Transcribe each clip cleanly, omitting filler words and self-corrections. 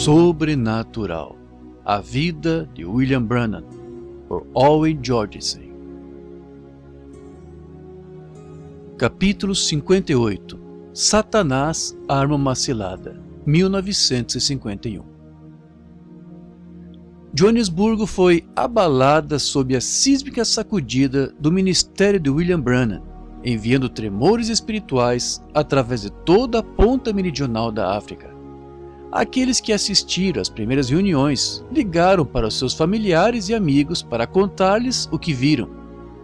Sobrenatural. A vida de William Branham, por Owen Georgeson. Capítulo 58. Satanás, arma uma cilada, 1951. Joanesburgo foi abalada sob a sísmica sacudida do ministério de William Branham, enviando tremores espirituais através de toda a ponta meridional da África. Aqueles que assistiram às primeiras reuniões ligaram para os seus familiares e amigos para contar-lhes o que viram.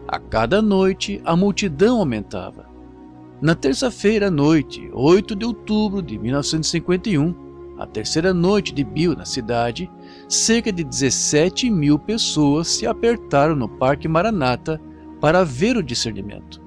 A cada noite, a multidão aumentava. Na terça-feira à noite, 8 de outubro de 1951, a terceira noite de Bill na cidade, cerca de 17 mil pessoas se apertaram no Parque Maranata para ver o discernimento.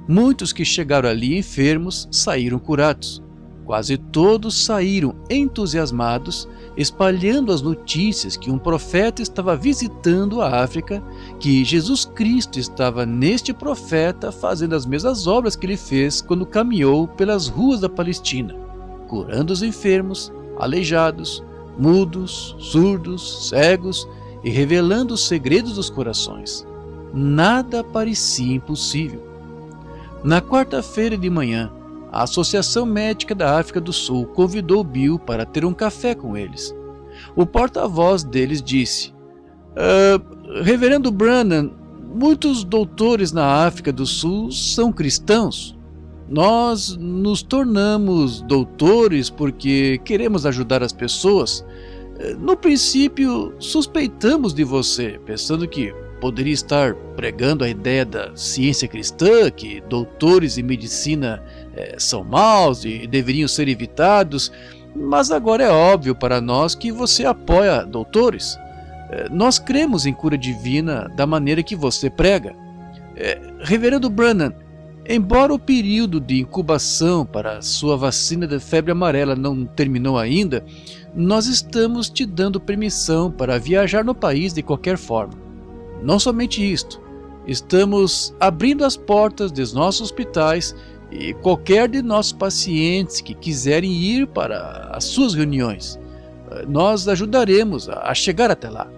Muitos que chegaram ali enfermos saíram curados. Quase todos saíram entusiasmados, espalhando as notícias que um profeta estava visitando a África, que Jesus Cristo estava neste profeta fazendo as mesmas obras que ele fez quando caminhou pelas ruas da Palestina, curando os enfermos, aleijados, mudos, surdos, cegos e revelando os segredos dos corações. Nada parecia impossível. Na quarta-feira de manhã, a Associação Médica da África do Sul convidou Bill para ter um café com eles. O porta-voz deles disse: Reverendo Branham, muitos doutores na África do Sul são cristãos. Nós nos tornamos doutores porque queremos ajudar as pessoas. No princípio, suspeitamos de você, pensando que poderia estar pregando a ideia da ciência cristã, que doutores em medicina são maus e deveriam ser evitados, mas agora é óbvio para nós que você apoia doutores. Nós cremos em cura divina da maneira que você prega. Reverendo Branham, embora o período de incubação para sua vacina da febre amarela não terminou ainda, nós estamos te dando permissão para viajar no país de qualquer forma. Não somente isto, estamos abrindo as portas dos nossos hospitais e qualquer de nossos pacientes que quiserem ir para as suas reuniões, nós ajudaremos a chegar até lá.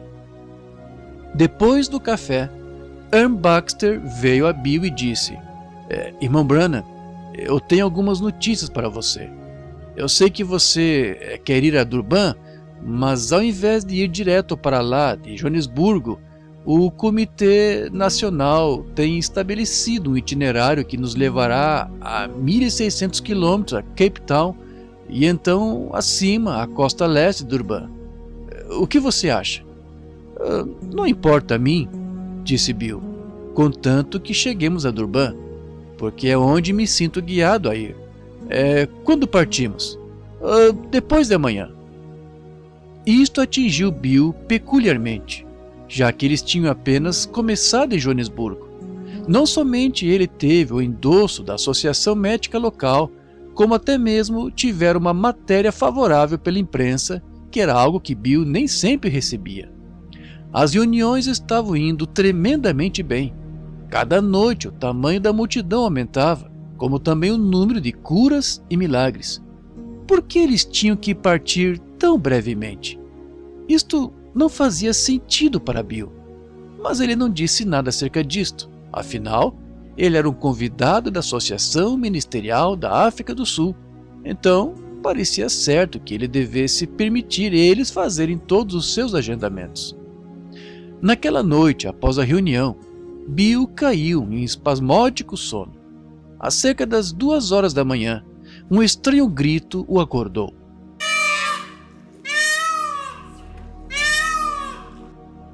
Depois do café, Ann Baxter veio a Bill e disse: Irmão Branham, eu tenho algumas notícias para você. Eu sei que você quer ir a Durban, mas ao invés de ir direto para lá, de Joanesburgo, o Comitê Nacional tem estabelecido um itinerário que nos levará a 1.600 quilômetros a Cape Town e então acima à costa leste de Durban. O que você acha? Não importa a mim, disse Bill, contanto que cheguemos a Durban, porque é onde me sinto guiado a ir. Quando partimos? Depois de amanhã. Isto atingiu Bill peculiarmente, já que eles tinham apenas começado em Joanesburgo. Não somente ele teve o endosso da associação médica local, como até mesmo tiveram uma matéria favorável pela imprensa, que era algo que Bill nem sempre recebia. As reuniões estavam indo tremendamente bem. Cada noite o tamanho da multidão aumentava, como também o número de curas e milagres. Por que eles tinham que partir tão brevemente? Isto não fazia sentido para Bill, mas ele não disse nada acerca disto. Afinal, ele era um convidado da Associação Ministerial da África do Sul, então parecia certo que ele devesse permitir eles fazerem todos os seus agendamentos. Naquela noite, após a reunião, Bill caiu em espasmódico sono. Às cerca das 2 horas da manhã, um estranho grito o acordou.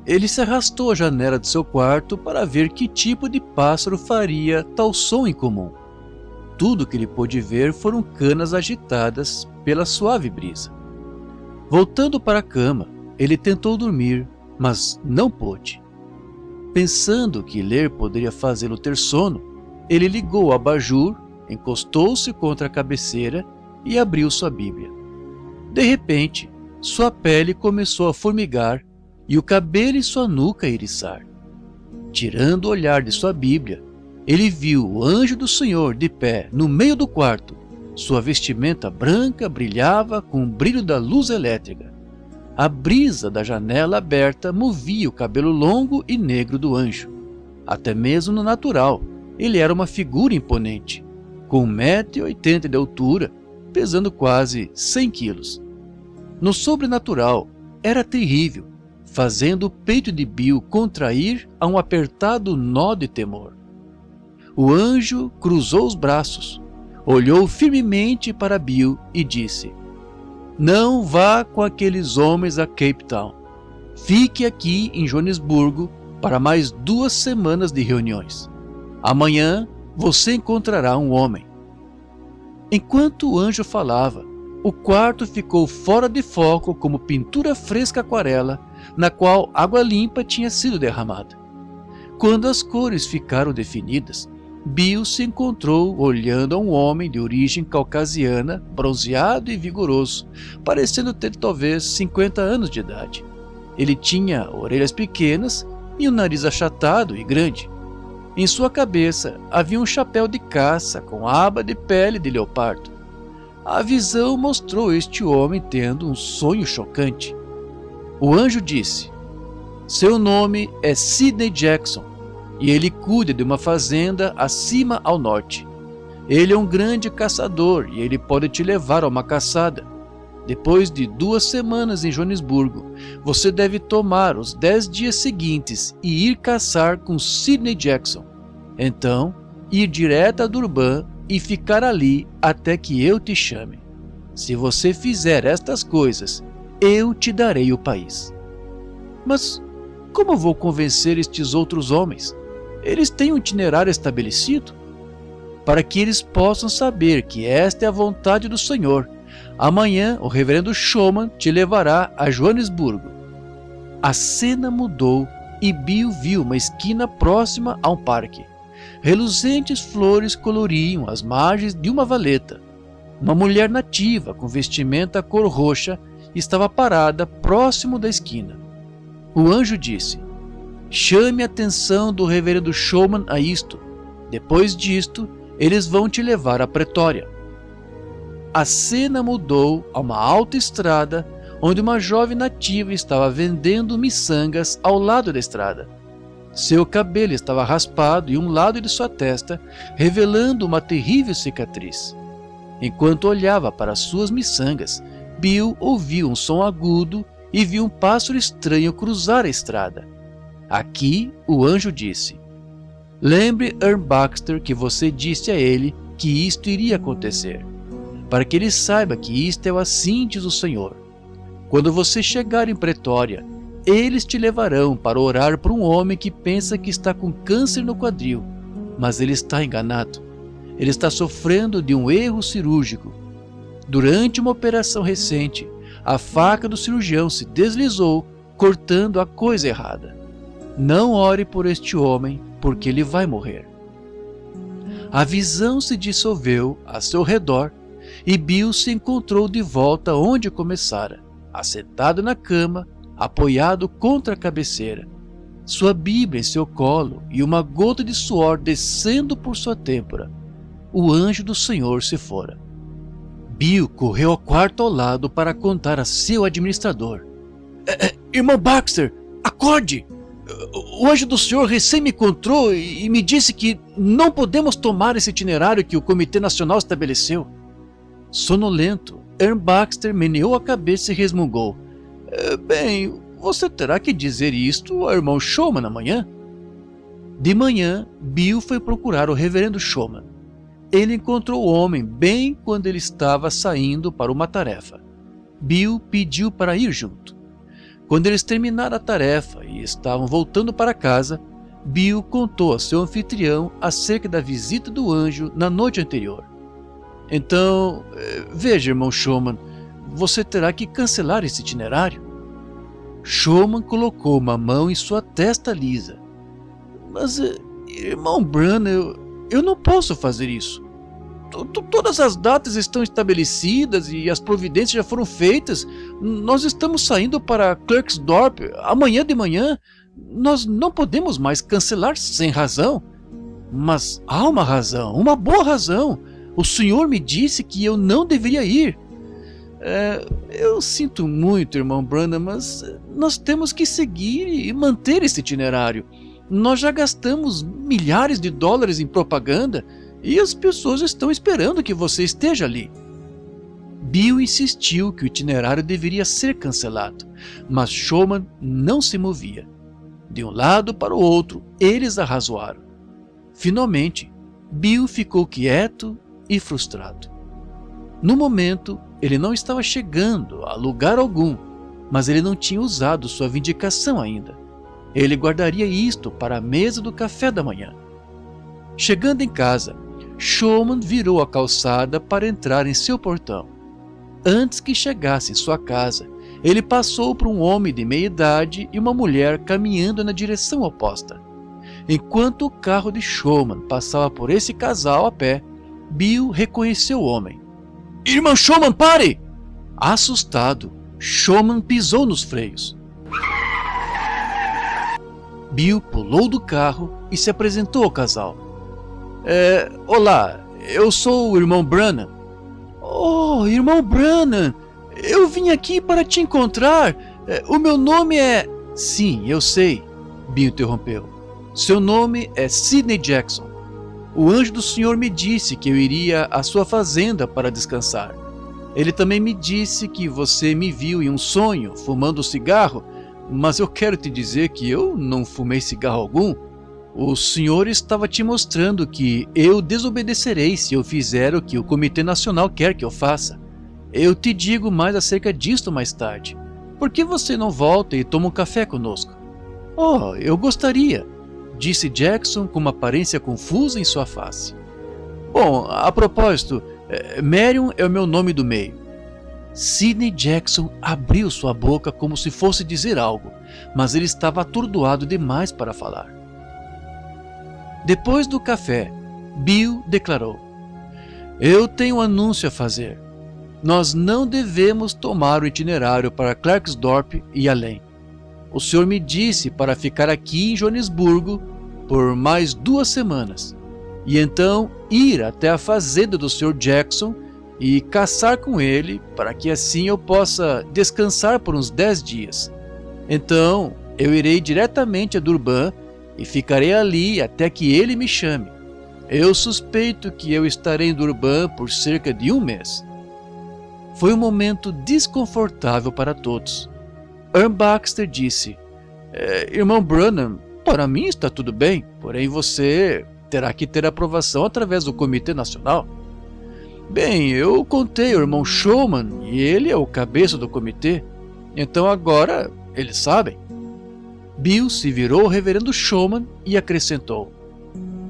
Ele se arrastou à janela de seu quarto para ver que tipo de pássaro faria tal som incomum. Tudo que ele pôde ver foram canas agitadas pela suave brisa. Voltando para a cama, ele tentou dormir, mas não pôde. Pensando que ler poderia fazê-lo ter sono, ele ligou o abajur, encostou-se contra a cabeceira e abriu sua Bíblia. De repente, sua pele começou a formigar e o cabelo em sua nuca a eriçar. Tirando o olhar de sua Bíblia, ele viu o anjo do Senhor de pé no meio do quarto. Sua vestimenta branca brilhava com o brilho da luz elétrica. A brisa da janela aberta movia o cabelo longo e negro do anjo. Até mesmo no natural, ele era uma figura imponente, com 1,80 m de altura, pesando quase 100 quilos. No sobrenatural, era terrível, fazendo o peito de Bill contrair a um apertado nó de temor. O anjo cruzou os braços, olhou firmemente para Bill e disse: "Não vá com aqueles homens a Cape Town. Fique aqui em Joanesburgo para mais 2 semanas de reuniões. Amanhã você encontrará um homem." Enquanto o anjo falava, o quarto ficou fora de foco como pintura fresca aquarela, na qual água limpa tinha sido derramada. Quando as cores ficaram definidas, Bill se encontrou olhando a um homem de origem caucasiana, bronzeado e vigoroso, parecendo ter talvez 50 anos de idade. Ele tinha orelhas pequenas e um nariz achatado e grande. Em sua cabeça havia um chapéu de caça com aba de pele de leopardo. A visão mostrou este homem tendo um sonho chocante. O anjo disse: "Seu nome é Sidney Jackson e ele cuida de uma fazenda acima ao norte. Ele é um grande caçador e ele pode te levar a uma caçada. Depois de 2 semanas em Joanesburgo, você deve tomar os 10 dias seguintes e ir caçar com Sidney Jackson. Então, ir direto a Durban e ficar ali até que eu te chame. Se você fizer estas coisas, eu te darei o país." "Mas como vou convencer estes outros homens? Eles têm um itinerário estabelecido?" "Para que eles possam saber que esta é a vontade do Senhor. Amanhã o reverendo Showman te levará a Joanesburgo." A cena mudou e Bill viu uma esquina próxima a um parque. Reluzentes flores coloriam as margens de uma valeta. Uma mulher nativa com vestimenta cor roxa estava parada próximo da esquina. O anjo disse: "Chame a atenção do reverendo Showman a isto. Depois disto, eles vão te levar à Pretória." A cena mudou a uma alta estrada onde uma jovem nativa estava vendendo miçangas ao lado da estrada. Seu cabelo estava raspado e um lado de sua testa revelando uma terrível cicatriz. Enquanto olhava para suas miçangas, Bill ouviu um som agudo e viu um pássaro estranho cruzar a estrada. Aqui o anjo disse: "Lembre Earl Baxter que você disse a ele que isto iria acontecer, para que ele saiba que isto é o assim diz o Senhor. Quando você chegar em Pretória, eles te levarão para orar por um homem que pensa que está com câncer no quadril, mas ele está enganado. Ele está sofrendo de um erro cirúrgico. Durante uma operação recente, a faca do cirurgião se deslizou, cortando a coisa errada. Não ore por este homem, porque ele vai morrer." A visão se dissolveu a seu redor e Bill se encontrou de volta onde começara, assentado na cama, apoiado contra a cabeceira, sua Bíblia em seu colo e uma gota de suor descendo por sua têmpora. O anjo do Senhor se fora. Bill correu ao quarto ao lado para contar a seu administrador: Irmão Baxter, acorde! O anjo do Senhor recém me encontrou e me disse que não podemos tomar esse itinerário que o Comitê Nacional estabeleceu." Sonolento, Earl Baxter meneou a cabeça e resmungou: "Bem, você terá que dizer isto ao irmão Showman amanhã." De manhã, Bill foi procurar o reverendo Showman. Ele encontrou o homem bem quando ele estava saindo para uma tarefa. Bill pediu para ir junto. Quando eles terminaram a tarefa e estavam voltando para casa, Bill contou a seu anfitrião acerca da visita do anjo na noite anterior. "Então, veja, irmão Showman, você terá que cancelar esse itinerário." Showman colocou uma mão em sua testa lisa. "Mas, irmão Branham, eu não posso fazer isso. Todas as datas estão estabelecidas e as providências já foram feitas. Nós estamos saindo para Klerksdorp amanhã de manhã. Nós não podemos mais cancelar sem razão." "Mas há uma razão, uma boa razão. O senhor me disse que eu não deveria ir." Eu sinto muito, irmão Branham, mas nós temos que seguir e manter esse itinerário. Nós já gastamos milhares de dólares em propaganda e as pessoas estão esperando que você esteja ali. Bill insistiu que o itinerário deveria ser cancelado, mas Showman não se movia. De um lado para o outro, eles arrazoaram. Finalmente, Bill ficou quieto e frustrado. No momento, ele não estava chegando a lugar algum, mas ele não tinha usado sua vindicação ainda. Ele guardaria isto para a mesa do café da manhã. Chegando em casa, Showman virou a calçada para entrar em seu portão. Antes que chegasse em sua casa, ele passou por um homem de meia idade e uma mulher caminhando na direção oposta. Enquanto o carro de Showman passava por esse casal a pé, Bill reconheceu o homem. "Irmão Showman, pare!" Assustado, Showman pisou nos freios. Bill pulou do carro e se apresentou ao casal. Olá, eu sou o irmão Branham." "Oh, irmão Branham, eu vim aqui para te encontrar. O meu nome é..." "Sim, eu sei", Bill interrompeu. "Seu nome é Sidney Jackson. O anjo do senhor me disse que eu iria à sua fazenda para descansar. Ele também me disse que você me viu em um sonho fumando cigarro, mas eu quero te dizer que eu não fumei cigarro algum. O senhor estava te mostrando que eu desobedecerei se eu fizer o que o Comitê Nacional quer que eu faça. Eu te digo mais acerca disto mais tarde. Por que você não volta e toma um café conosco?" "Oh, eu gostaria", disse Jackson com uma aparência confusa em sua face. "Bom, a propósito, Marion é o meu nome do meio." Sidney Jackson abriu sua boca como se fosse dizer algo, mas ele estava atordoado demais para falar. Depois do café, Bill declarou: "Eu tenho um anúncio a fazer. Nós não devemos tomar o itinerário para Clarksdorp e além. O senhor me disse para ficar aqui em Joanesburgo por mais 2 semanas, e então ir até a fazenda do Sr. Jackson e caçar com ele, para que assim eu possa descansar por uns 10 dias. Então eu irei diretamente a Durban e ficarei ali até que ele me chame. Eu suspeito que eu estarei em Durban por cerca de 1 mês." Foi um momento desconfortável para todos. Earl Baxter disse: "Irmão Branham, para mim está tudo bem, porém você terá que ter aprovação através do Comitê Nacional." "Bem, eu contei ao irmão Showman e ele é o cabeça do comitê, então agora eles sabem." Bill se virou ao reverendo Showman e acrescentou: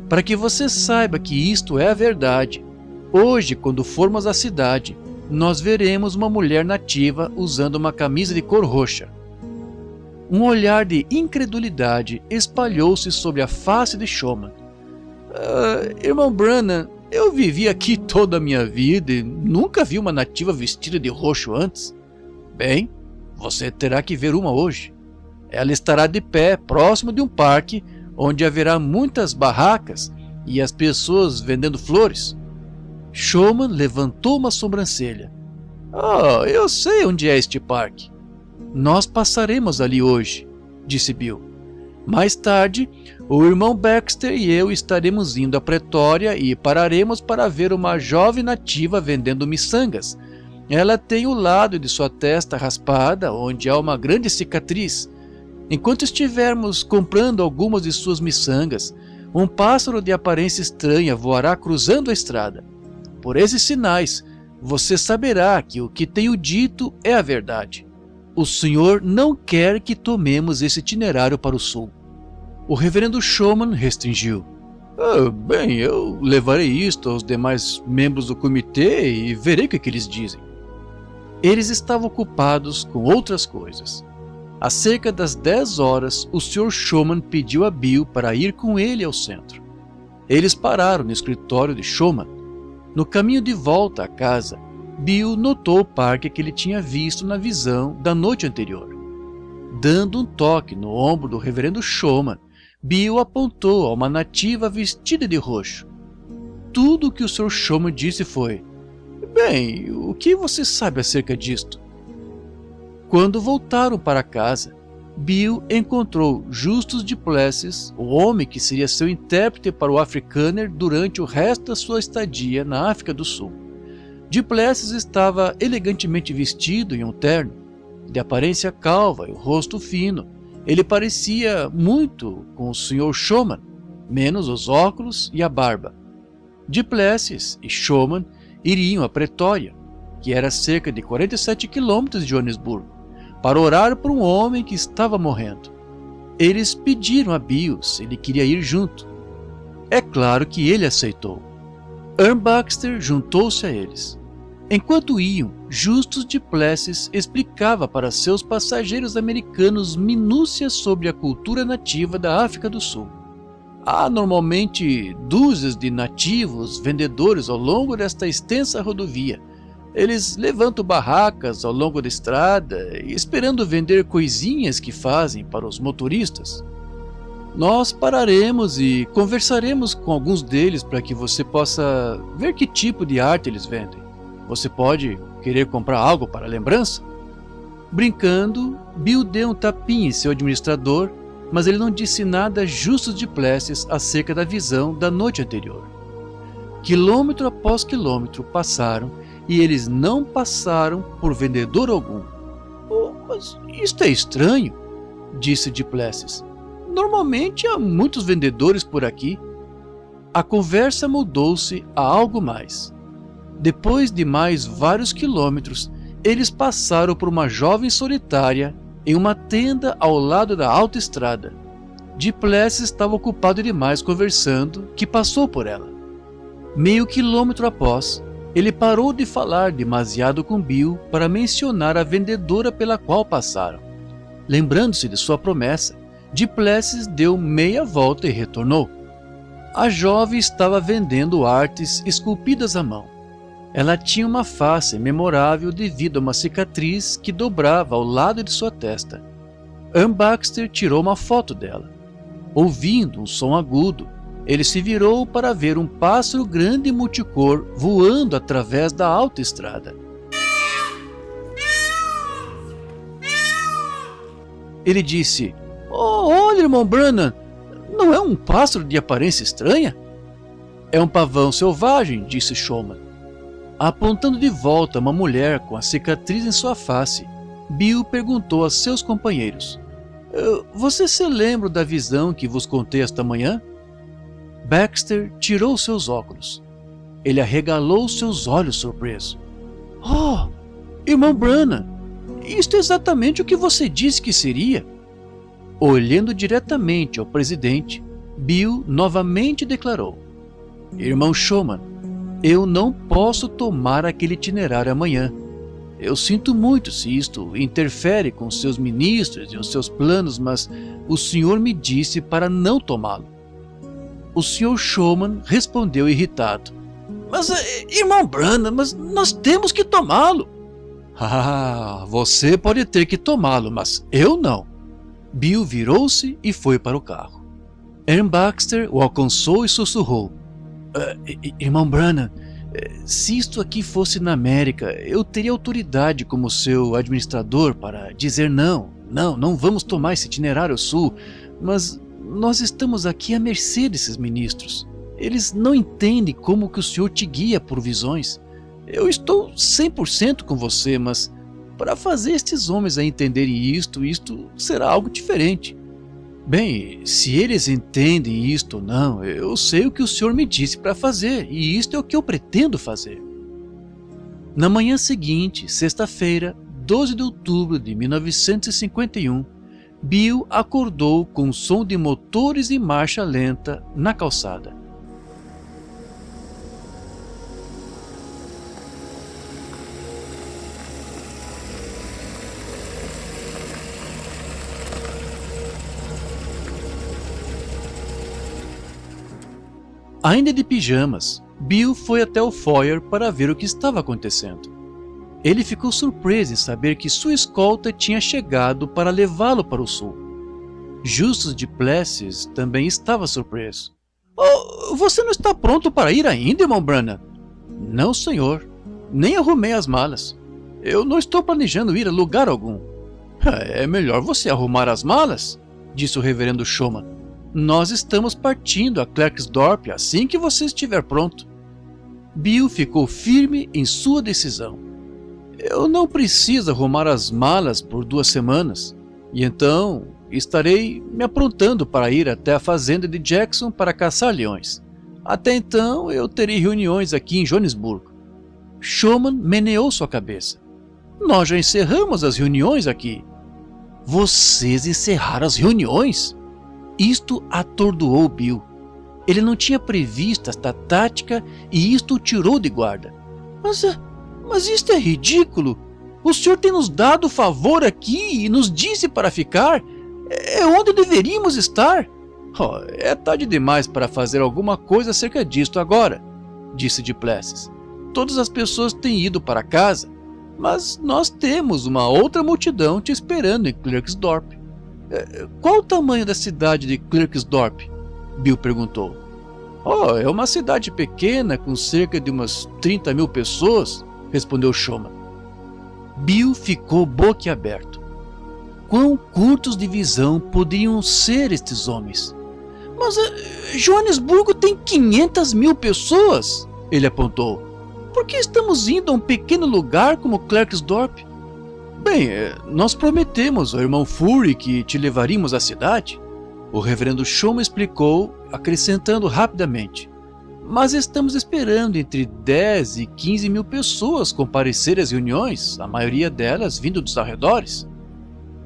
"Para que você saiba que isto é a verdade, hoje, quando formos à cidade, nós veremos uma mulher nativa usando uma camisa de cor roxa." Um olhar de incredulidade espalhou-se sobre a face de Showman. "Irmão Branham, eu vivi aqui toda a minha vida e nunca vi uma nativa vestida de roxo antes." "Bem, você terá que ver uma hoje. Ela estará de pé próximo de um parque onde haverá muitas barracas e as pessoas vendendo flores." Showman levantou uma sobrancelha. "Oh, eu sei onde é este parque. Nós passaremos ali hoje", disse Bill. "Mais tarde, o irmão Baxter e eu estaremos indo à Pretória e pararemos para ver uma jovem nativa vendendo miçangas. Ela tem o lado de sua testa raspada, onde há uma grande cicatriz. Enquanto estivermos comprando algumas de suas miçangas, um pássaro de aparência estranha voará cruzando a estrada. Por esses sinais, você saberá que o que tenho dito é a verdade. O senhor não quer que tomemos esse itinerário para o sul." O reverendo Showman restringiu: "Bem, eu levarei isto aos demais membros do comitê e verei o que eles dizem." Eles estavam ocupados com outras coisas. Às cerca das 10 horas, o Sr. Showman pediu a Bill para ir com ele ao centro. Eles pararam no escritório de Showman. No caminho de volta à casa, Bill notou o parque que ele tinha visto na visão da noite anterior. Dando um toque no ombro do reverendo Showman, Bill apontou a uma nativa vestida de roxo. Tudo o que o Sr. Showman disse foi: Bem, o que você sabe acerca disto? Quando voltaram para casa, Bill encontrou Justus du Plessis, o homem que seria seu intérprete para o Afrikaner durante o resto da sua estadia na África do Sul. Du Plessis estava elegantemente vestido em um terno, de aparência calva e o rosto fino. Ele parecia muito com o Sr. Schoeman, menos os óculos e a barba. Du Plessis e Schoeman iriam a Pretória, que era cerca de 47 quilômetros de Joanesburgo, para orar por um homem que estava morrendo. Eles pediram a Bill se ele queria ir junto. É claro que ele aceitou. Earl Baxter juntou-se a eles. Enquanto iam, Justus du Plessis explicava para seus passageiros americanos minúcias sobre a cultura nativa da África do Sul. Há normalmente dúzias de nativos vendedores ao longo desta extensa rodovia. Eles levantam barracas ao longo da estrada, esperando vender coisinhas que fazem para os motoristas. Nós pararemos e conversaremos com alguns deles para que você possa ver que tipo de arte eles vendem. Você pode querer comprar algo para lembrança? Brincando, Bill deu um tapinha em seu administrador, mas ele não disse nada a Justus du Plessis acerca da visão da noite anterior. Quilômetro após quilômetro passaram e eles não passaram por vendedor algum. Oh, mas isto é estranho, disse du Plessis. Normalmente há muitos vendedores por aqui. A conversa mudou-se a algo mais. Depois de mais vários quilômetros, eles passaram por uma jovem solitária em uma tenda ao lado da autoestrada. Du Plessis estava ocupado demais conversando que passou por ela. Meio quilômetro após, ele parou de falar demasiado com Bill para mencionar a vendedora pela qual passaram. Lembrando-se de sua promessa, Du Plessis deu meia volta e retornou. A jovem estava vendendo artes esculpidas à mão. Ela tinha uma face memorável devido a uma cicatriz que dobrava ao lado de sua testa. Ann Baxter tirou uma foto dela. Ouvindo um som agudo, ele se virou para ver um pássaro grande e multicor voando através da autoestrada. Ele disse: "Oh, olha, irmão Brannan, não é um pássaro de aparência estranha?" "É um pavão selvagem", disse Schoeman. Apontando de volta uma mulher com a cicatriz em sua face, Bill perguntou a seus companheiros: "Você se lembra da visão que vos contei esta manhã?" Baxter tirou seus óculos. Ele arregalou seus olhos surpreso. "Oh, irmão Brannan, isto é exatamente o que você disse que seria." Olhando diretamente ao presidente, Bill novamente declarou: "Irmão Schoeman, eu não posso tomar aquele itinerário amanhã. Eu sinto muito se isto interfere com seus ministros e os seus planos, mas o senhor me disse para não tomá-lo." O Sr. Schoeman respondeu irritado: "Mas, irmão Brannan, mas nós temos que tomá-lo." "Ah, você pode ter que tomá-lo, mas eu não." Bill virou-se e foi para o carro. Ann Baxter o alcançou e sussurrou: "Irmão Brannan, se isto aqui fosse na América, eu teria autoridade como seu administrador para dizer não vamos tomar esse itinerário ao sul, mas nós estamos aqui à mercê desses ministros. Eles não entendem como que o senhor te guia por visões. Eu estou 100% com você, mas para fazer estes homens a entenderem isto será algo diferente. Bem, se eles entendem isto ou não, eu sei o que o senhor me disse para fazer, e isto é o que eu pretendo fazer." Na manhã seguinte, sexta-feira, 12 de outubro de 1951, Bill acordou com um som de motores em marcha lenta na calçada. Ainda de pijamas, Bill foi até o foyer para ver o que estava acontecendo. Ele ficou surpreso em saber que sua escolta tinha chegado para levá-lo para o sul. Justus du Plessis também estava surpreso. "Oh, você não está pronto para ir ainda, irmão Brannan?" "Não, senhor. nem arrumei as malas. Eu não estou planejando ir a lugar algum. É melhor você arrumar as malas, disse o reverendo Showman. Nós estamos partindo a Klerksdorp assim que você estiver pronto. Bill ficou firme em sua decisão. Eu não preciso arrumar as malas por 2 semanas, e então estarei me aprontando para ir até a fazenda de Jackson para caçar leões. Até então eu terei reuniões aqui em Joanesburgo. Showman meneou sua cabeça. Nós já encerramos as reuniões aqui. Vocês encerraram as reuniões? Isto atordoou Bill. Ele não tinha previsto esta tática e isto o tirou de guarda. Mas isto é ridículo. O senhor tem nos dado o favor aqui e nos disse para ficar. É onde deveríamos estar. É tarde demais para fazer alguma coisa acerca disto agora, disse Duplessis. Todas as pessoas têm ido para casa, mas nós temos uma outra multidão te esperando em Klerksdorp. Qual o tamanho da cidade de Klerksdorp? Bill perguntou. É uma cidade pequena com cerca de umas 30 mil pessoas, respondeu Showman. Bill ficou boquiaberto. Quão curtos de visão podiam ser estes homens? Mas Joanesburgo tem 500 mil pessoas, ele apontou. Por que estamos indo a um pequeno lugar como Klerksdorp? Bem, nós prometemos ao irmão Fury que te levaríamos à cidade. O reverendo Showman explicou, acrescentando rapidamente. Mas estamos esperando entre 10 e 15 mil pessoas comparecerem às reuniões, a maioria delas vindo dos arredores.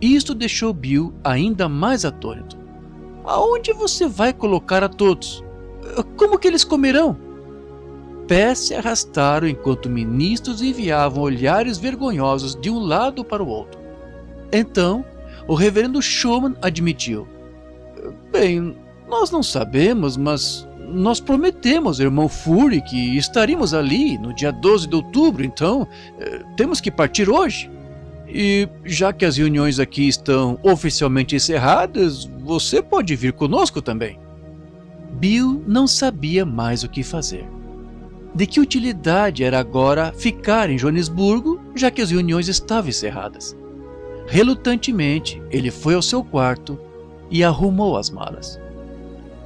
Isto deixou Bill ainda mais atônito. Aonde você vai colocar a todos? Como que eles comerão? Pés se arrastaram enquanto ministros enviavam olhares vergonhosos de um lado para o outro. Então, o reverendo Showman admitiu. Bem, nós não sabemos, mas nós prometemos ao irmão Fury que estaríamos ali no dia 12 de outubro, então temos que partir hoje. E já que as reuniões aqui estão oficialmente encerradas, você pode vir conosco também. Bill não sabia mais o que fazer. De que utilidade era agora ficar em Joanesburgo, já que as reuniões estavam encerradas? Relutantemente, ele foi ao seu quarto e arrumou as malas.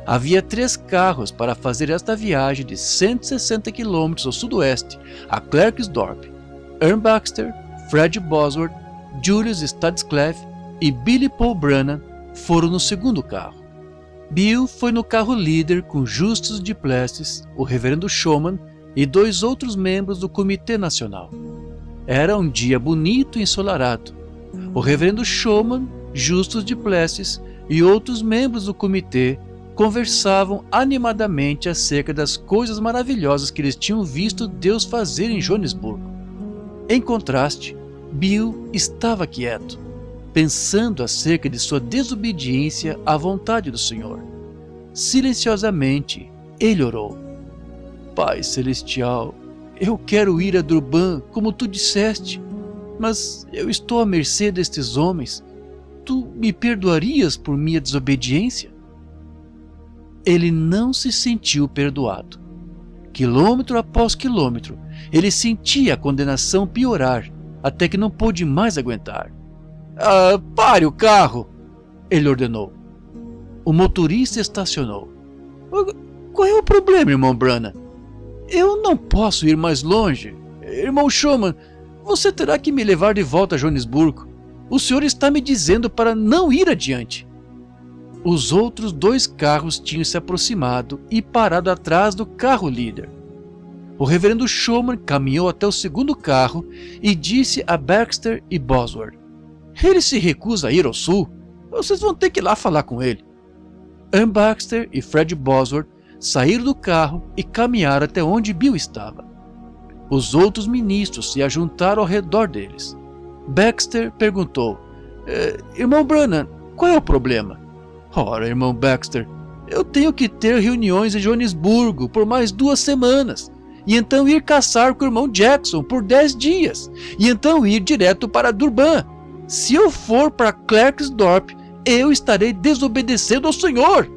Havia 3 carros para fazer esta viagem de 160 km ao sudoeste, a Klerksdorp. Ern Baxter, Fred Bosworth, Julius Stadscliffe e Billy Paul Brannan foram no segundo carro. Bill foi no carro líder com Justus Duplessis, o reverendo Showman e 2 outros membros do Comitê Nacional. Era um dia bonito e ensolarado. O reverendo Showman, Justus Duplessis e outros membros do comitê conversavam animadamente acerca das coisas maravilhosas que eles tinham visto Deus fazer em Joanesburgo. Em contraste, Bill estava quieto, pensando acerca de sua desobediência à vontade do Senhor. Silenciosamente, ele orou. Pai Celestial, eu quero ir a Durban, como tu disseste, mas eu estou à mercê destes homens. Tu me perdoarias por minha desobediência? Ele não se sentiu perdoado. Quilômetro após quilômetro, ele sentia a condenação piorar, até que não pôde mais aguentar. Pare o carro! Ele ordenou. O motorista estacionou. Qual é o problema, irmão Brannan? Eu não posso ir mais longe. Irmão Showman, você terá que me levar de volta a Joanesburgo. O senhor está me dizendo para não ir adiante. Os outros 2 carros tinham se aproximado e parado atrás do carro líder. O reverendo Showman caminhou até o segundo carro e disse a Baxter e Bosworth. Ele se recusa a ir ao sul. Vocês vão ter que ir lá falar com ele. Ann Baxter e Fred Bosworth saíram do carro e caminharam até onde Bill estava. Os outros ministros se ajuntaram ao redor deles. Baxter perguntou, Irmão Brannan, qual é o problema? Ora, irmão Baxter, eu tenho que ter reuniões em Joanesburgo por mais 2 semanas, e então ir caçar com o irmão Jackson por 10 dias, e então ir direto para Durban. Se eu for para Klerksdorp, eu estarei desobedecendo ao Senhor.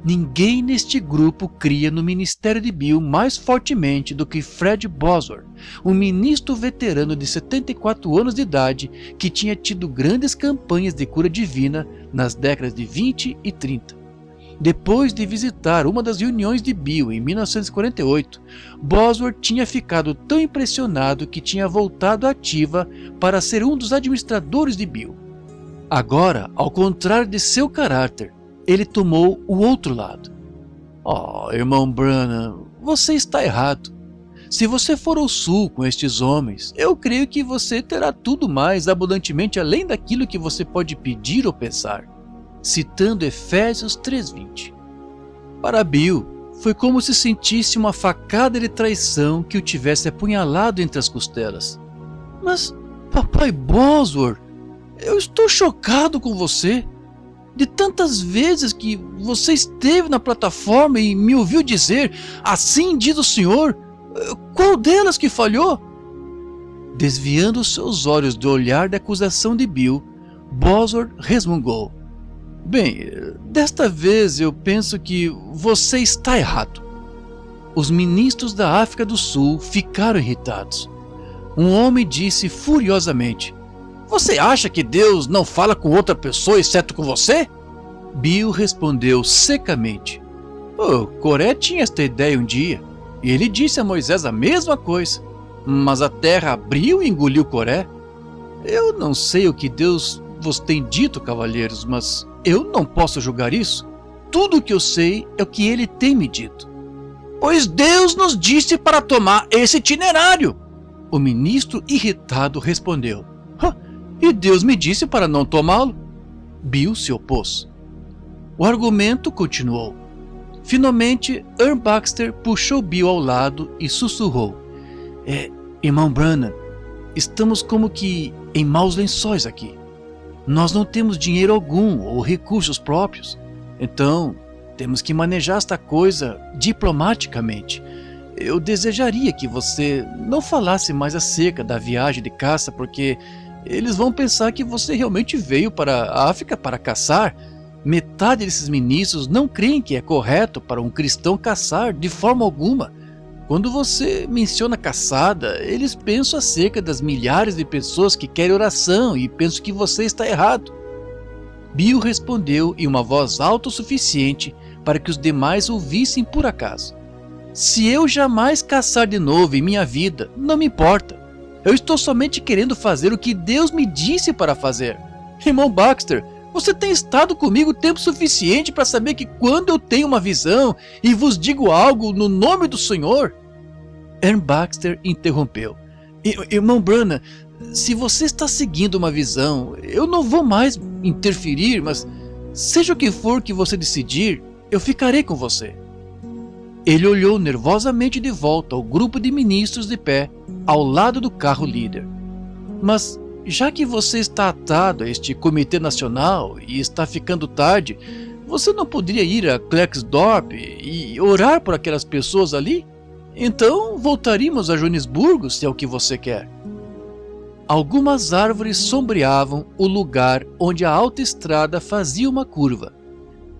Ninguém neste grupo cria no ministério de Bill mais fortemente do que Fred Bosworth, um ministro veterano de 74 anos de idade que tinha tido grandes campanhas de cura divina nas décadas de 20 e 30. Depois de visitar uma das reuniões de Bill em 1948, Bosworth tinha ficado tão impressionado que tinha voltado à ativa para ser um dos administradores de Bill. Agora, ao contrário de seu caráter, ele tomou o outro lado. Oh, irmão Branham, você está errado. Se você for ao sul com estes homens, eu creio que você terá tudo mais abundantemente além daquilo que você pode pedir ou pensar. Citando Efésios 3:20. Para Bill, foi como se sentisse uma facada de traição que o tivesse apunhalado entre as costelas. Mas, papai Bosworth, eu estou chocado com você. De tantas vezes que você esteve na plataforma e me ouviu dizer, assim diz o Senhor, qual delas que falhou? Desviando seus olhos do olhar de acusação de Bill, Bosworth resmungou. Bem, desta vez eu penso que você está errado. Os ministros da África do Sul ficaram irritados. Um homem disse furiosamente, você acha que Deus não fala com outra pessoa exceto com você? Bill respondeu secamente. Coré tinha esta ideia um dia, e ele disse a Moisés a mesma coisa, mas a terra abriu e engoliu Coré. Eu não sei o que Deus vos tem dito, cavalheiros, mas eu não posso julgar isso. Tudo o que eu sei é o que ele tem me dito. Pois Deus nos disse para tomar esse itinerário. O ministro irritado respondeu. E Deus me disse para não tomá-lo. Bill se opôs. O argumento continuou. Finalmente, Earl Baxter puxou Bill ao lado e sussurrou. Irmão Branham, estamos como que em maus lençóis aqui. Nós não temos dinheiro algum ou recursos próprios. Então, temos que manejar esta coisa diplomaticamente. Eu desejaria que você não falasse mais acerca da viagem de caça, porque eles vão pensar que você realmente veio para a África para caçar. Metade desses ministros não creem que é correto para um cristão caçar de forma alguma. Quando você menciona caçada, eles pensam acerca das milhares de pessoas que querem oração e pensam que você está errado. Bill respondeu em uma voz alta o suficiente para que os demais ouvissem por acaso. Se eu jamais caçar de novo em minha vida, não me importa. Eu estou somente querendo fazer o que Deus me disse para fazer. Irmão Baxter, você tem estado comigo tempo suficiente para saber que quando eu tenho uma visão e vos digo algo no nome do Senhor... Earl Baxter interrompeu. Irmão Branham, se você está seguindo uma visão, eu não vou mais interferir, mas seja o que for que você decidir, eu ficarei com você. Ele olhou nervosamente de volta ao grupo de ministros de pé, ao lado do carro líder. Mas, já que você está atado a este comitê nacional e está ficando tarde, você não poderia ir a Klerksdorp e orar por aquelas pessoas ali? Então, voltaríamos a Joanesburgo, se é o que você quer. Algumas árvores sombreavam o lugar onde a autoestrada fazia uma curva.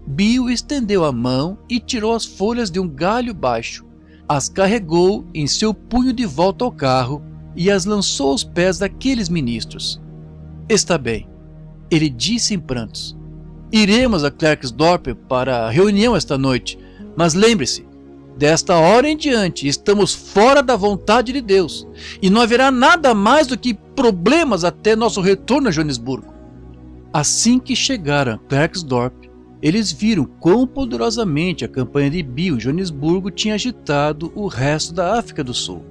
Bill estendeu a mão e tirou as folhas de um galho baixo, as carregou em seu punho de volta ao carro e as lançou aos pés daqueles ministros. Está bem, ele disse em prantos. Iremos a Klerksdorp para a reunião esta noite, mas lembre-se, desta hora em diante estamos fora da vontade de Deus e não haverá nada mais do que problemas até nosso retorno a Joanesburgo. Assim que chegaram a Klerksdorp, eles viram quão poderosamente a campanha de Bill em Joanesburgo tinha agitado o resto da África do Sul.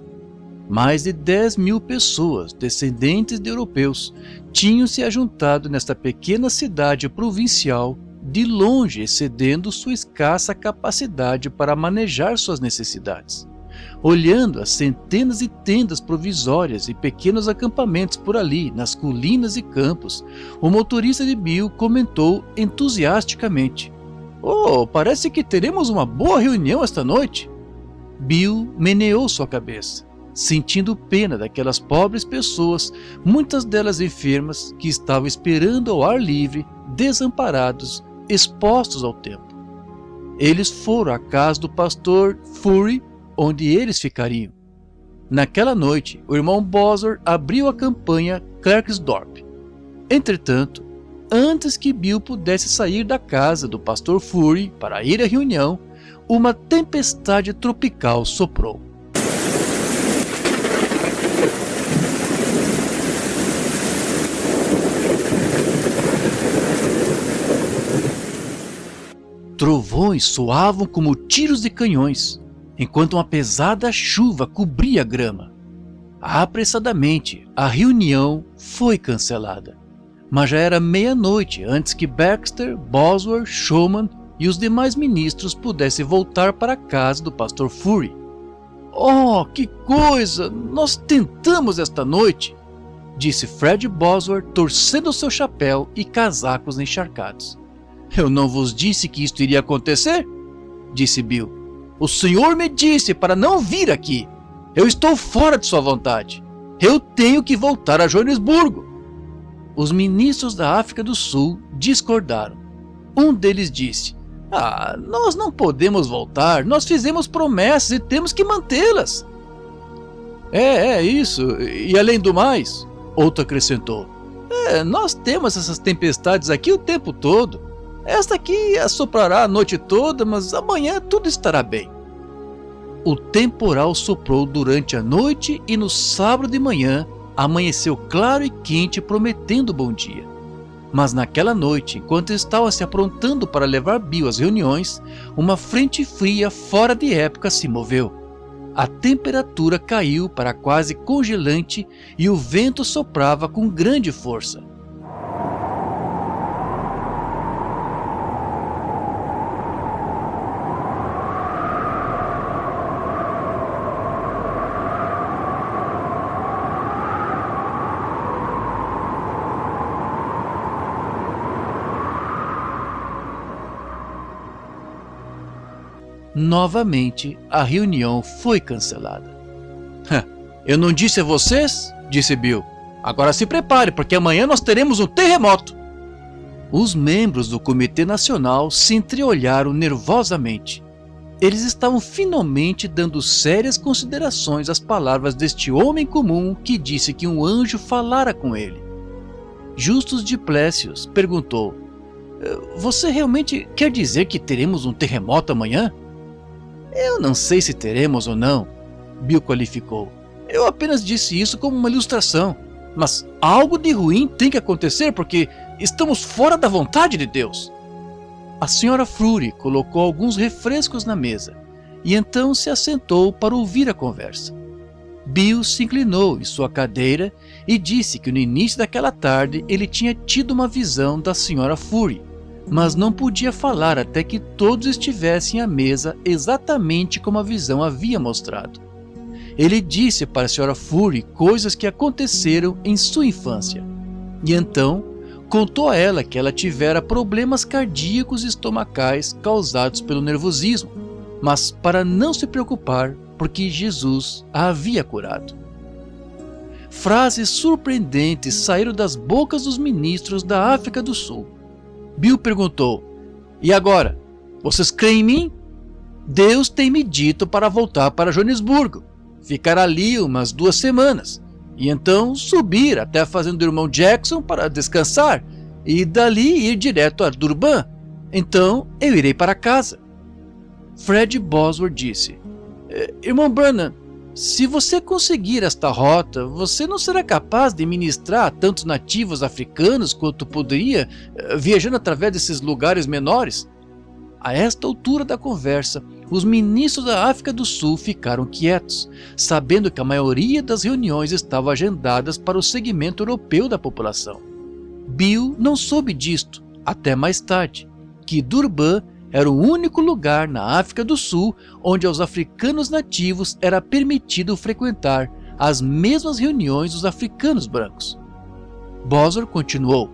Mais de 10.000 pessoas, descendentes de europeus, tinham se ajuntado nesta pequena cidade provincial, de longe excedendo sua escassa capacidade para manejar suas necessidades. Olhando as centenas de tendas provisórias e pequenos acampamentos por ali, nas colinas e campos, o motorista de Bill comentou entusiasticamente: parece que teremos uma boa reunião esta noite. Bill meneou sua cabeça, sentindo pena daquelas pobres pessoas, muitas delas enfermas, que estavam esperando ao ar livre, desamparados, expostos ao tempo. eles foram à casa do pastor Fury, onde eles ficariam. Naquela noite, o irmão Bosworth abriu a campanha Klerksdorp. Entretanto, antes que Bill pudesse sair da casa do pastor Fury para ir à reunião, uma tempestade tropical soprou. Trovões soavam como tiros de canhões, enquanto uma pesada chuva cobria a grama. Apressadamente, a reunião foi cancelada. Mas já era meia-noite antes que Baxter, Bosworth, Showman e os demais ministros pudessem voltar para a casa do pastor Fury. "Oh, que coisa! Nós tentamos esta noite!" disse Fred Bosworth, torcendo seu chapéu e casacos encharcados. "Eu não vos disse que isto iria acontecer?" disse Bill. "O senhor me disse para não vir aqui. Eu estou fora de sua vontade. Eu tenho que voltar a Joanesburgo." Os ministros da África do Sul discordaram. Um deles disse: nós não podemos voltar. Nós fizemos promessas e temos que mantê-las." É isso. E além do mais, outro acrescentou: nós temos essas tempestades aqui o tempo todo. Esta aqui assoprará a noite toda, mas amanhã tudo estará bem." O temporal soprou durante a noite e no sábado de manhã amanheceu claro e quente, prometendo bom dia. Mas naquela noite, enquanto estavam se aprontando para levar Bill às reuniões, uma frente fria fora de época se moveu. A temperatura caiu para quase congelante e o vento soprava com grande força. Novamente, a reunião foi cancelada. "Eu não disse a vocês?" disse Bill. "Agora se prepare, porque amanhã nós teremos um terremoto." Os membros do Comitê Nacional se entreolharam nervosamente. Eles estavam finalmente dando sérias considerações às palavras deste homem comum que disse que um anjo falara com ele. Justus Duplessis perguntou: "Você realmente quer dizer que teremos um terremoto amanhã?" "Eu não sei se teremos ou não", Bill qualificou. "Eu apenas disse isso como uma ilustração. Mas algo de ruim tem que acontecer porque estamos fora da vontade de Deus." A senhora Fury colocou alguns refrescos na mesa e então se assentou para ouvir a conversa. Bill se inclinou em sua cadeira e disse que no início daquela tarde ele tinha tido uma visão da senhora Fury, mas não podia falar até que todos estivessem à mesa exatamente como a visão havia mostrado. Ele disse para a senhora Fury coisas que aconteceram em sua infância, e então contou a ela que ela tivera problemas cardíacos e estomacais causados pelo nervosismo, mas para não se preocupar, porque Jesus a havia curado. Frases surpreendentes saíram das bocas dos ministros da África do Sul. Bill perguntou: "E agora? Vocês creem em mim? Deus tem me dito para voltar para Joanesburgo, ficar ali umas 2 semanas, e então subir até a fazenda do irmão Jackson para descansar, e dali ir direto a Durban. Então eu irei para casa." Fred Bosworth disse: "Irmão Branham, se você conseguir esta rota, você não será capaz de ministrar a tantos nativos africanos quanto poderia, viajando através desses lugares menores?" A esta altura da conversa, os ministros da África do Sul ficaram quietos, sabendo que a maioria das reuniões estavam agendadas para o segmento europeu da população. Bill não soube disto, até mais tarde, que Durban era o único lugar na África do Sul onde aos africanos nativos era permitido frequentar as mesmas reuniões dos africanos brancos. Bosworth continuou: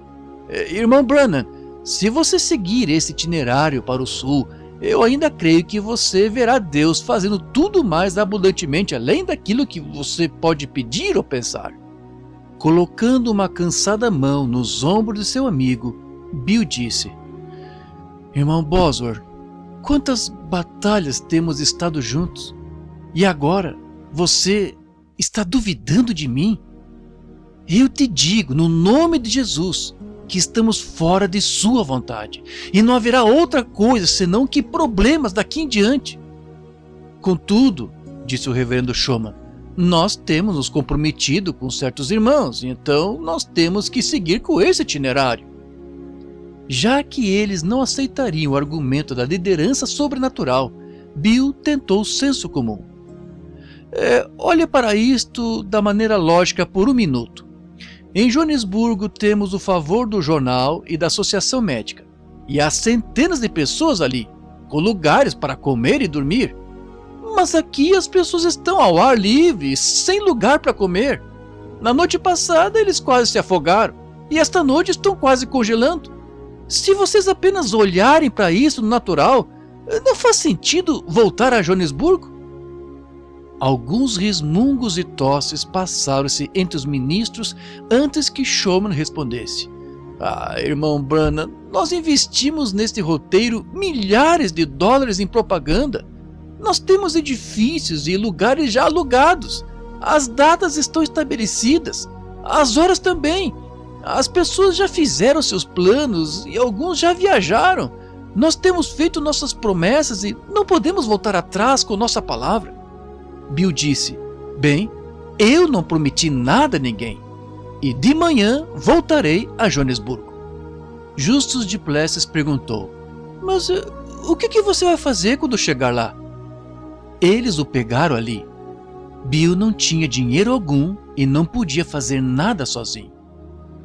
"Irmão Branham, se você seguir esse itinerário para o sul, eu ainda creio que você verá Deus fazendo tudo mais abundantemente além daquilo que você pode pedir ou pensar." Colocando uma cansada mão nos ombros de seu amigo, Bill disse: "Irmão Bosworth, quantas batalhas temos estado juntos, e agora você está duvidando de mim? Eu te digo, no nome de Jesus, que estamos fora de sua vontade, e não haverá outra coisa senão que problemas daqui em diante. Contudo, disse o reverendo Schumann, nós temos nos comprometido com certos irmãos, então nós temos que seguir com esse itinerário. Já que eles não aceitariam o argumento da liderança sobrenatural, Bill tentou o senso comum. Olhe para isto da maneira lógica por um minuto. Em Joanesburgo temos o favor do jornal e da associação médica, e há centenas de pessoas ali, com lugares para comer e dormir. Mas aqui as pessoas estão ao ar livre, sem lugar para comer. Na noite passada eles quase se afogaram, e esta noite estão quase congelando. Se vocês apenas olharem para isso no natural, não faz sentido voltar a Joanesburgo? Alguns resmungos e tosses passaram-se entre os ministros antes que Schumann respondesse. Irmão Branham, nós investimos neste roteiro milhares de dólares em propaganda. Nós temos edifícios e lugares já alugados. As datas estão estabelecidas. As horas também. As pessoas já fizeram seus planos e alguns já viajaram. Nós temos feito nossas promessas e não podemos voltar atrás com nossa palavra. Bill disse, bem, eu não prometi nada a ninguém. E de manhã voltarei a Joanesburgo. Justus de Plessis perguntou, mas o que você vai fazer quando chegar lá? Eles o pegaram ali. Bill não tinha dinheiro algum e não podia fazer nada sozinho.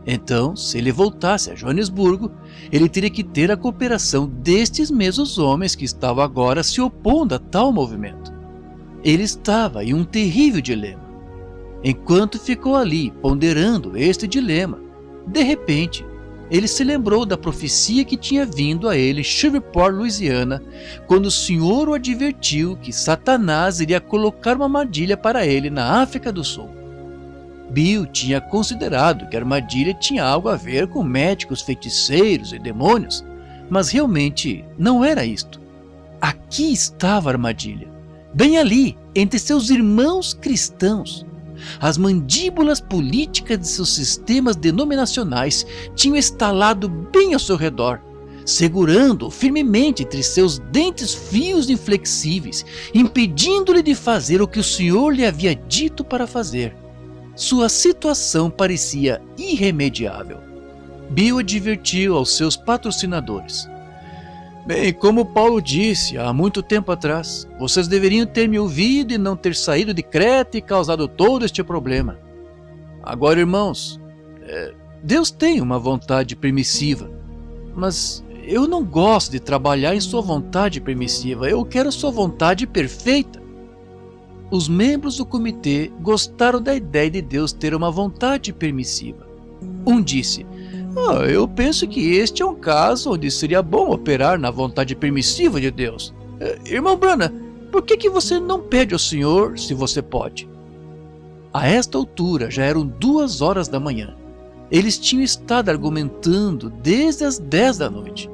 Então, se ele voltasse a Joanesburgo, ele teria que ter a cooperação destes mesmos homens que estavam agora se opondo a tal movimento. Ele estava em um terrível dilema. Enquanto ficou ali ponderando este dilema, de repente, ele se lembrou da profecia que tinha vindo a ele em Shreveport, Louisiana, quando o Senhor o advertiu que Satanás iria colocar uma armadilha para ele na África do Sul. Bill tinha considerado que a armadilha tinha algo a ver com médicos, feiticeiros e demônios, mas realmente não era isto. Aqui estava a armadilha, bem ali, entre seus irmãos cristãos. As mandíbulas políticas de seus sistemas denominacionais tinham estalado bem ao seu redor, segurando-o firmemente entre seus dentes frios e inflexíveis, impedindo-lhe de fazer o que o Senhor lhe havia dito para fazer. Sua situação parecia irremediável. Bill advertiu aos seus patrocinadores. Bem, como Paulo disse há muito tempo atrás, vocês deveriam ter me ouvido e não ter saído de Creta e causado todo este problema. Agora, irmãos, Deus tem uma vontade permissiva, mas eu não gosto de trabalhar em sua vontade permissiva, eu quero sua vontade perfeita. Os membros do comitê gostaram da ideia de Deus ter uma vontade permissiva. Um disse, eu penso que este é um caso onde seria bom operar na vontade permissiva de Deus. Irmão Branham, por que você não pede ao Senhor se você pode? A esta altura já eram 2 horas da manhã. Eles tinham estado argumentando desde as 10 da noite.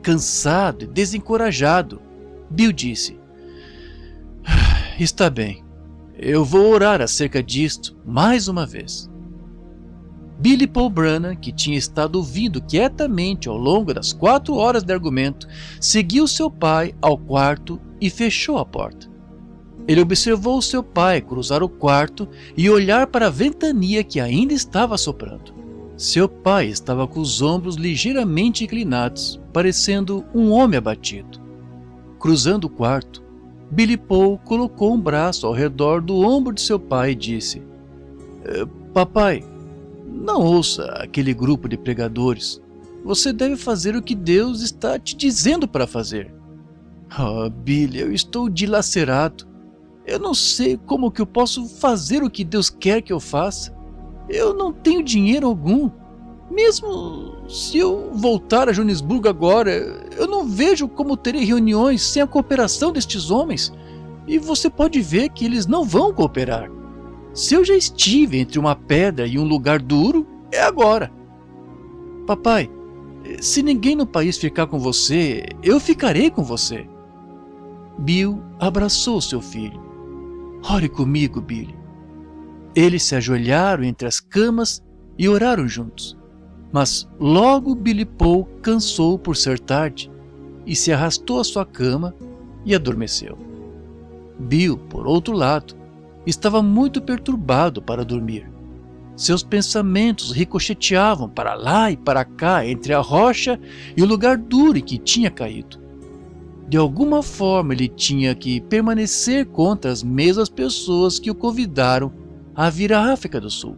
Cansado e desencorajado, Bill disse, está bem, eu vou orar acerca disto mais uma vez. Billy Paul Branham, que tinha estado ouvindo quietamente ao longo das 4 horas de argumento, seguiu seu pai ao quarto e fechou a porta. Ele observou seu pai cruzar o quarto e olhar para a ventania que ainda estava soprando. Seu pai estava com os ombros ligeiramente inclinados, parecendo um homem abatido. Cruzando o quarto, Billy Paul colocou um braço ao redor do ombro de seu pai e disse, papai, não ouça aquele grupo de pregadores. Você deve fazer o que Deus está te dizendo para fazer. Billy, eu estou dilacerado. Eu não sei como que eu posso fazer o que Deus quer que eu faça. Eu não tenho dinheiro algum. Mesmo se eu voltar a Joanesburgo agora, eu não vejo como terei reuniões sem a cooperação destes homens. E você pode ver que eles não vão cooperar. Se eu já estive entre uma pedra e um lugar duro, é agora. Papai, se ninguém no país ficar com você, eu ficarei com você. Bill abraçou seu filho. Ore comigo, Billy. Eles se ajoelharam entre as camas e oraram juntos. Mas logo Billy Paul cansou por ser tarde e se arrastou à sua cama e adormeceu. Bill, por outro lado, estava muito perturbado para dormir. Seus pensamentos ricocheteavam para lá e para cá entre a rocha e o lugar duro em que tinha caído. De alguma forma ele tinha que permanecer contra as mesmas pessoas que o convidaram a vir à África do Sul.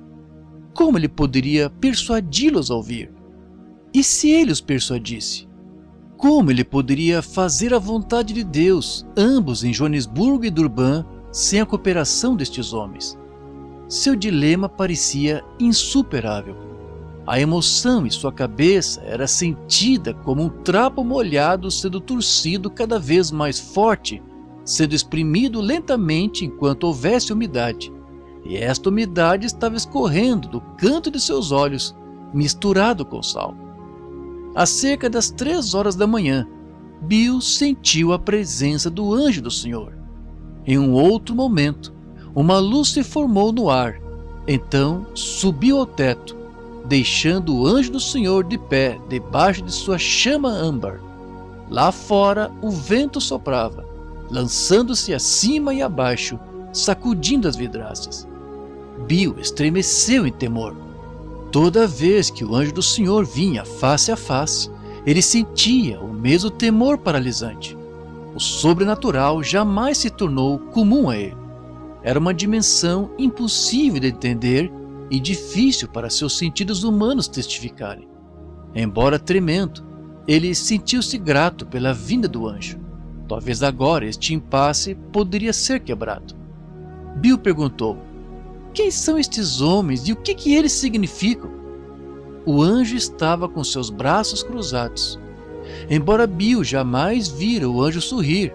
Como ele poderia persuadi-los a vir? E se ele os persuadisse? Como ele poderia fazer a vontade de Deus, ambos em Joanesburgo e Durban, sem a cooperação destes homens? Seu dilema parecia insuperável. A emoção em sua cabeça era sentida como um trapo molhado sendo torcido cada vez mais forte, sendo exprimido lentamente enquanto houvesse umidade. E esta umidade estava escorrendo do canto de seus olhos, misturado com sal. Às cerca das 3 horas da manhã, Bill sentiu a presença do anjo do Senhor. Em um outro momento, uma luz se formou no ar, então subiu ao teto, deixando o anjo do Senhor de pé debaixo de sua chama âmbar. Lá fora o vento soprava, lançando-se acima e abaixo, sacudindo as vidraças. Bill estremeceu em temor. Toda vez que o anjo do Senhor vinha face a face, ele sentia o mesmo temor paralisante. O sobrenatural jamais se tornou comum a ele. Era uma dimensão impossível de entender e difícil para seus sentidos humanos testificarem. Embora tremendo, ele sentiu-se grato pela vinda do anjo. Talvez agora este impasse poderia ser quebrado. Bill perguntou: quem são estes homens e o que eles significam? O anjo estava com seus braços cruzados. Embora Bill jamais vira o anjo sorrir,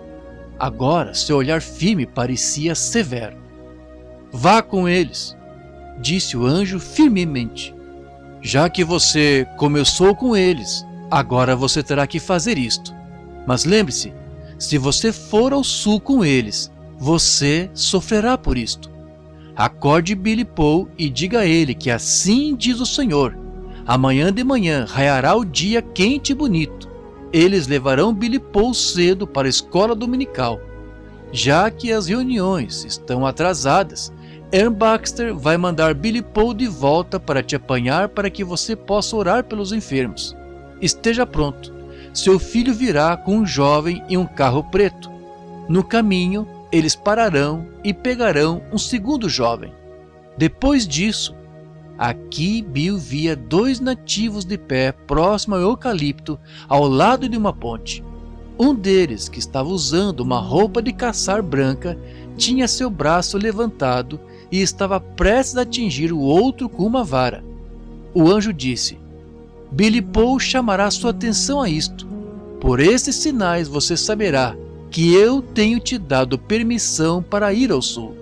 agora seu olhar firme parecia severo. Vá com eles, disse o anjo firmemente. Já que você começou com eles, agora você terá que fazer isto. Mas lembre-se, se você for ao sul com eles, você sofrerá por isto. Acorde Billy Paul e diga a ele que assim diz o Senhor: amanhã de manhã raiará o dia quente e bonito. Eles levarão Billy Paul cedo para a escola dominical. Já que as reuniões estão atrasadas, Aaron Baxter vai mandar Billy Paul de volta para te apanhar para que você possa orar pelos enfermos. Esteja pronto. Seu filho virá com um jovem em um carro preto. No caminho, eles pararão e pegarão um segundo jovem. Depois disso, aqui Bill via 2 nativos de pé próximo ao eucalipto, ao lado de uma ponte. Um deles, que estava usando uma roupa de caçar branca, tinha seu braço levantado e estava prestes a atingir o outro com uma vara. O anjo disse: Billy Paul chamará sua atenção a isto. Por estes sinais você saberá que eu tenho te dado permissão para ir ao sul.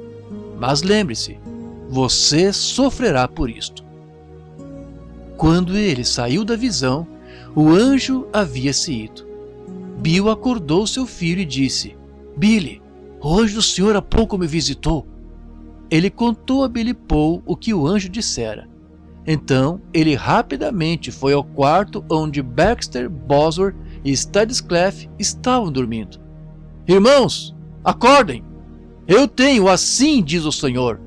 Mas lembre-se, você sofrerá por isto. Quando ele saiu da visão, o anjo havia-se ido. Bill acordou seu filho e disse: Billy, o anjo do Senhor há pouco me visitou. Ele contou a Billy Paul o que o anjo dissera. Então ele rapidamente foi ao quarto onde Baxter, Bosworth e Studcliffe estavam dormindo. Irmãos, acordem! Eu tenho, assim diz o Senhor.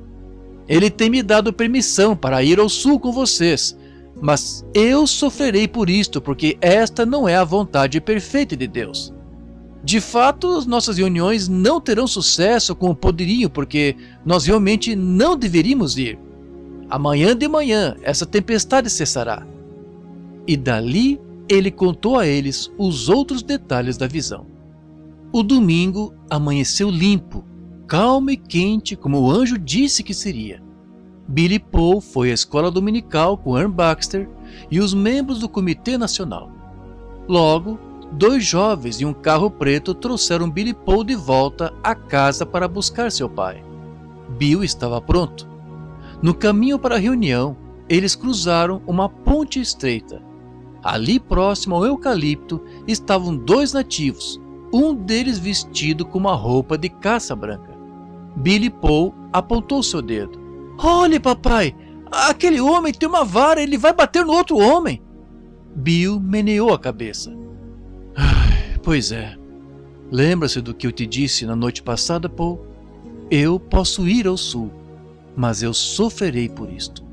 Ele tem me dado permissão para ir ao sul com vocês, mas eu sofrerei por isto, porque esta não é a vontade perfeita de Deus. De fato, as nossas reuniões não terão sucesso como poderiam, porque nós realmente não deveríamos ir. Amanhã de manhã, essa tempestade cessará. E dali, ele contou a eles os outros detalhes da visão. O domingo amanheceu limpo, calmo e quente como o anjo disse que seria. Billy Paul foi à escola dominical com Aaron Baxter e os membros do Comitê Nacional. Logo, 2 jovens e um carro preto trouxeram Billy Paul de volta à casa para buscar seu pai. Bill estava pronto. No caminho para a reunião, eles cruzaram uma ponte estreita. Ali próximo ao eucalipto estavam 2 nativos, um deles vestido com uma roupa de caça branca. Billy Paul apontou seu dedo. Olhe, papai! Aquele homem tem uma vara, ele vai bater no outro homem! Bill meneou a cabeça. Pois é. Lembra-se do que eu te disse na noite passada, Paul? Eu posso ir ao sul, mas eu sofrerei por isto.